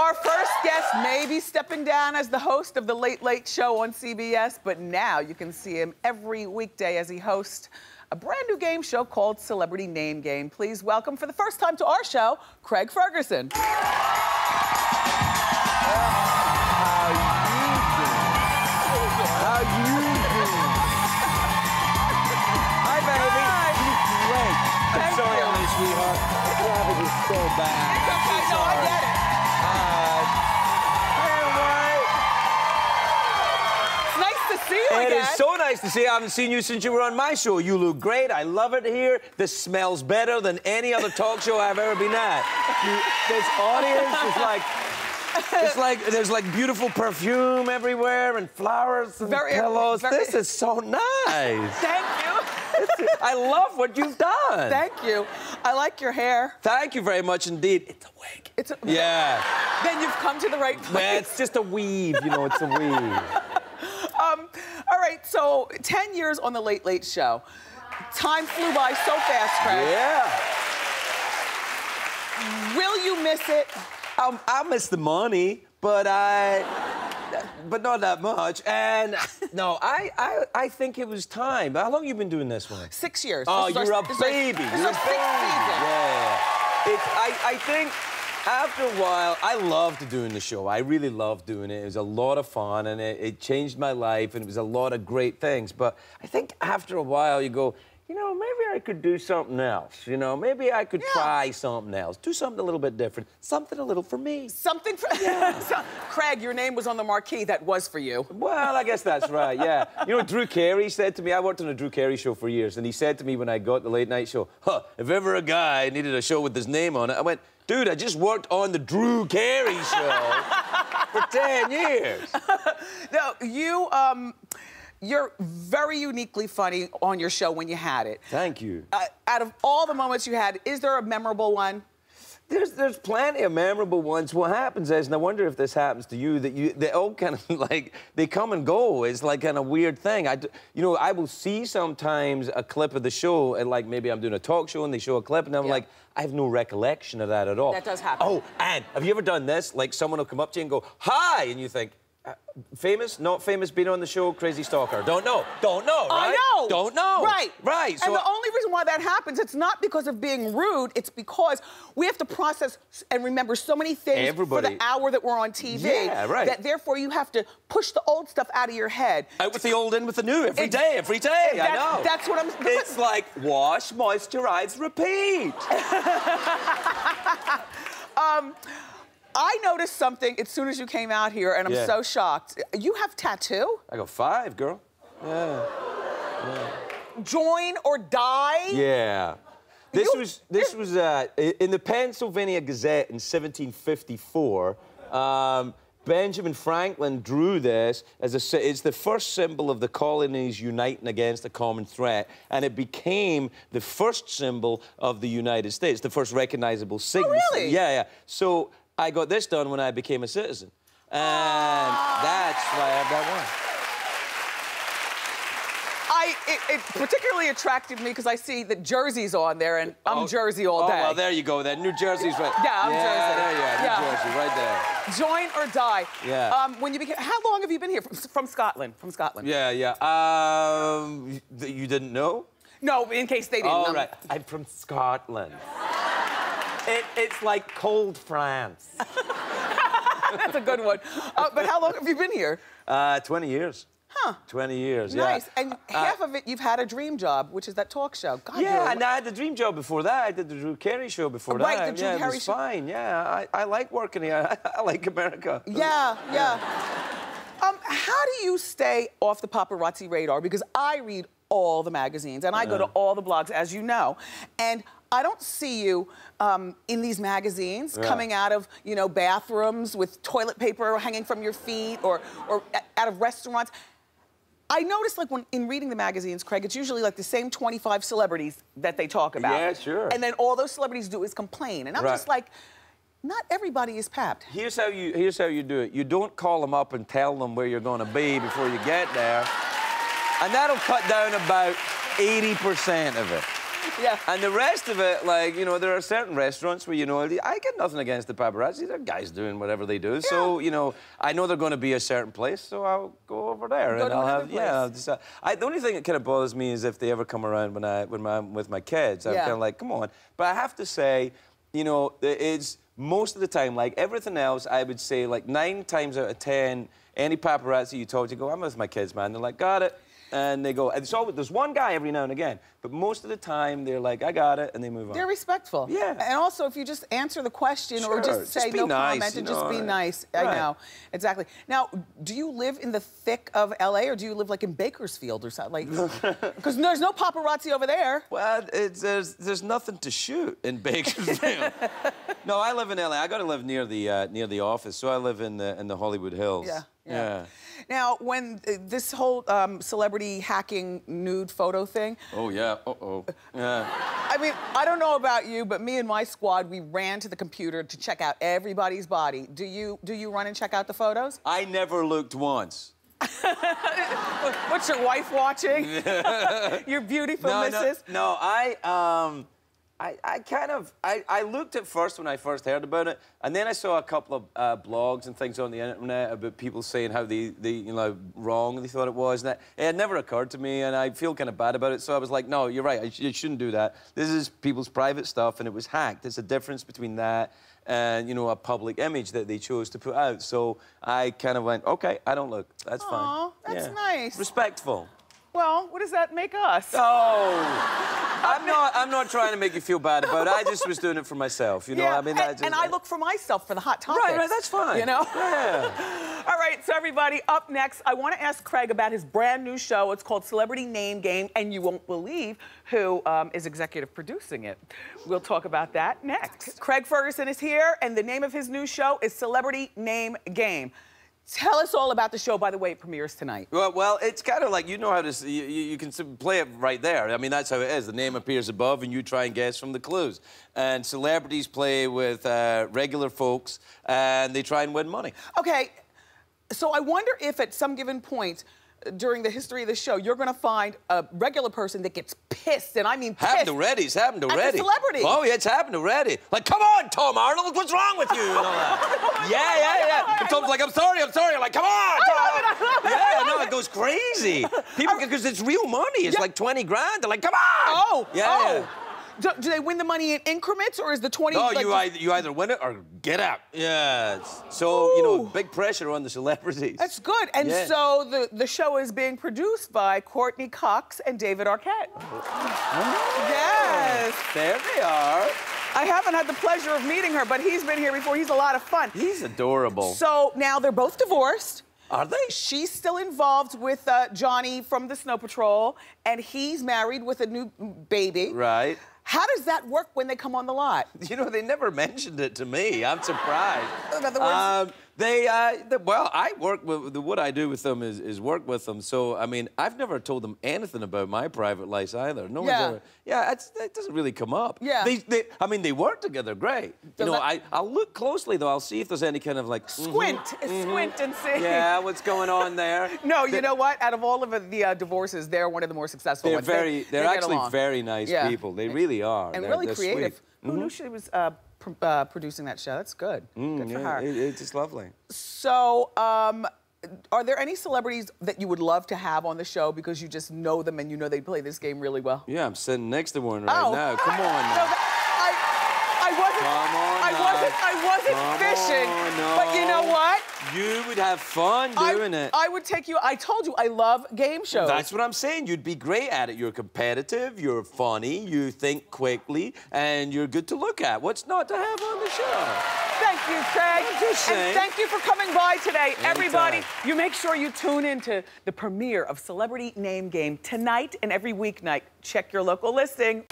Our first guest may be stepping down as the host of The Late Late Show on CBS, but now you can see him every weekday as he hosts a brand new game show called Celebrity Name Game. Please welcome for the first time to our show, Craig Ferguson. How you doing? Hi, baby. Hi. You're great. I'm sorry, honey, sweetheart. Traffic is so bad. It's okay, no, I get it. It's nice to see you again. It is so nice to see you. I haven't seen you since you were on my show. You look great. I love it here. This smells better than any other talk show I've ever been at. This audience is like... It's like there's like beautiful perfume everywhere and flowers and pillows. This is so nice. Thank you. I love what you've done. Thank you. I like your hair. Thank you very much indeed. It's a wig. It's a... Yeah. Then you've come to the right place. Man, it's just a weave, you know, it's a weave. All right, so 10 years on The Late Late Show. Time flew by so fast, Craig. Yeah. Will you miss it? I miss the money, but not that much. And no, I think it was time. How long have you been doing this one? 6 years. Oh, you're a baby. You're a baby. Yeah. I think after a while, I loved doing the show. I really loved doing it. It was a lot of fun, and it changed my life, and it was a lot of great things. But I think after a while, you go, you know, maybe I could do something else. You know, maybe I could try something else. Do something a little bit different. Something a little for me. Something for... Yeah. Craig, your name was on the marquee. That was for you. Well, I guess that's right, yeah. You know, Drew Carey said to me, I worked on a Drew Carey show for years, and he said to me when I got the late night show, if ever a guy needed a show with his name on it, I went, dude, I just worked on the Drew Carey show for 10 years. No, you're very uniquely funny on your show when you had it. Thank you. Out of all the moments you had, is there a memorable one? There's plenty of memorable ones. What happens is, and I wonder if this happens to you, that they all kind of like, they come and go. It's like kind of weird thing. You know, I will see sometimes a clip of the show, and like maybe I'm doing a talk show and they show a clip, and I'm like, I have no recollection of that at all. That does happen. Oh, and have you ever done this? Like someone will come up to you and go, hi, and you think, famous, not famous, been on the show, crazy stalker. Don't know, right? I know. Don't know. Right. Right. And the only reason why that happens, it's not because of being rude, it's because we have to process and remember so many things for the hour that we're on TV. Yeah, right. That therefore you have to push the old stuff out of your head. Out with the old, in with the new, every day, I know. That's what I'm... It's like wash, moisturize, repeat. I noticed something as soon as you came out here, and I'm so shocked. You have tattoo? I got 5, girl. Yeah. Join or die? Yeah. This was in the Pennsylvania Gazette in 1754. Benjamin Franklin drew this as it's the first symbol of the colonies uniting against a common threat, and it became the first symbol of the United States, the first recognizable signal. Oh, really? Yeah. So I got this done when I became a citizen, and that's why I have that one. It particularly attracted me because I see that Jersey's on there, and I'm Jersey all day. Oh, well, there you go then. New Jersey's right. Yeah, I'm Jersey. There you are, New Jersey, right there. Join or die. Yeah. When you became, how long have you been here? From Scotland. From Scotland. Yeah. You didn't know? No, in case they didn't know. Oh, right. I'm from Scotland. It's like cold France. That's a good one. But how long have you been here? 20 years. Huh. 20 years, nice. yeah. And half of it, you've had a dream job, which is that talk show. God, yeah, and I had the dream job before that. I did the Drew Carey show before that. Right, the Drew Carey show. It was fine, yeah. I like working here. I like America. Yeah. How do you stay off the paparazzi radar? Because I read all the magazines, and I go to all the blogs, as you know, and I don't see you in these magazines coming out of, you know, bathrooms with toilet paper hanging from your feet or out of restaurants. I noticed, like, in reading the magazines, Craig, it's usually like the same 25 celebrities that they talk about. Yeah, sure. And then all those celebrities do is complain. And I'm just like, not everybody is papped. Here's how you do it. You don't call them up and tell them where you're going to be before you get there. And that'll cut down about 80% of it. Yeah. And the rest of it, like, you know, there are certain restaurants where, you know, I get nothing against the paparazzi. They're guys doing whatever they do. Yeah. So, you know, I know they're going to be a certain place, so I'll go over there. Go and to I'll another have, place. yeah. The only thing that kind of bothers me is if they ever come around when I'm with my kids. I'm kind of like, come on. But I have to say, you know, it's most of the time, like everything else, I would say like 9 times out of 10, any paparazzi you talk to, go, I'm with my kids, man. They're like, got it. And they go, there's one guy every now and again, but most of the time they're like, I got it, and they move on. They're respectful. Yeah. And also, if you just answer the question or just say no comment and just be nice. Right. I know. Exactly. Now, do you live in the thick of LA or do you live like in Bakersfield or something? Like, because there's no paparazzi over there. Well, there's nothing to shoot in Bakersfield. No, I live in LA. I got to live near the office, so I live in the Hollywood Hills. Yeah. Now, when this whole celebrity hacking nude photo thing... Oh, yeah. Uh-oh. Yeah. I mean, I don't know about you, but me and my squad, we ran to the computer to check out everybody's body. Do you run and check out the photos? I never looked once. What's your wife watching? Your beautiful missus? No, I looked at first when I first heard about it, and then I saw a couple of blogs and things on the internet about people saying how they you know, wrong they thought it was, and it had never occurred to me, and I feel kind of bad about it, so I was like, no, you're right, you shouldn't do that. This is people's private stuff, and it was hacked. There's a difference between that and, you know, a public image that they chose to put out, so I kind of went, okay, I don't look, that's fine. Aw, that's nice. Respectful. Well, what does that make us? Oh, I'm not trying to make you feel bad about it. I just was doing it for myself, you know. Yeah, I mean, and I look for myself for the hot topics. Right, that's fine. You know. Yeah. All right, so everybody, up next, I want to ask Craig about his brand new show. It's called Celebrity Name Game, and you won't believe who is executive producing it. We'll talk about that next. Craig Ferguson is here, and the name of his new show is Celebrity Name Game. Tell us all about the show. By the way, it premieres tonight. Well, it's kind of like, you know how to, you can play it right there. I mean, that's how it is. The name appears above, and you try and guess from the clues. And celebrities play with regular folks, and they try and win money. Okay, so I wonder if at some given point during the history of the show, you're going to find a regular person that gets pissed, and I mean pissed. Happened already. It's happened already. At the celebrity. Oh, yeah, it's happened already. Like, come on, Tom Arnold, what's wrong with you? And all that. Yeah. And Tom's like, I'm sorry. Like, come on, Tom. Yeah, no, it goes crazy. People, because it's real money. It's like 20 grand. They're like, come on. Yeah. Do they win the money in increments, or is the 20... No, like, you either win it or get out. Yeah. So, you know, big pressure on the celebrities. That's good. And so the show is being produced by Courtney Cox and David Arquette. Yes. There they are. I haven't had the pleasure of meeting her, but he's been here before. He's a lot of fun. He's adorable. So now they're both divorced. Are they? She's still involved with Johnny from the Snow Patrol, and he's married with a new baby. Right. How does that work when they come on the lot? You know, they never mentioned it to me. I'm surprised. In other words... well, I work with, what I do with them is work with them. So, I mean, I've never told them anything about my private life either. No one's ever... Yeah, it doesn't really come up. Yeah. I mean, they work together great. You know, I'll look closely, though. I'll see if there's any kind of, like... Squint and see. Yeah, what's going on there? No, you know what? Out of all of the divorces, they're one of the more successful ones. They're actually very nice people. They really are. And really creative. Sweet. Who knew she was... producing that show? That's good. Good for her. It's just lovely. So, are there any celebrities that you would love to have on the show because you just know them and you know they play this game really well? Yeah, I'm sitting next to one right now. Come on now. So I wasn't fishing, but you know what? You would have fun doing it. I would take you. I told you I love game shows. That's what I'm saying. You'd be great at it. You're competitive, you're funny, you think quickly, and you're good to look at. What's not to have on the show? Thank you, Craig. And thank you for coming by today. Anytime. Everybody, you make sure you tune into the premiere of Celebrity Name Game tonight and every weeknight. Check your local listing.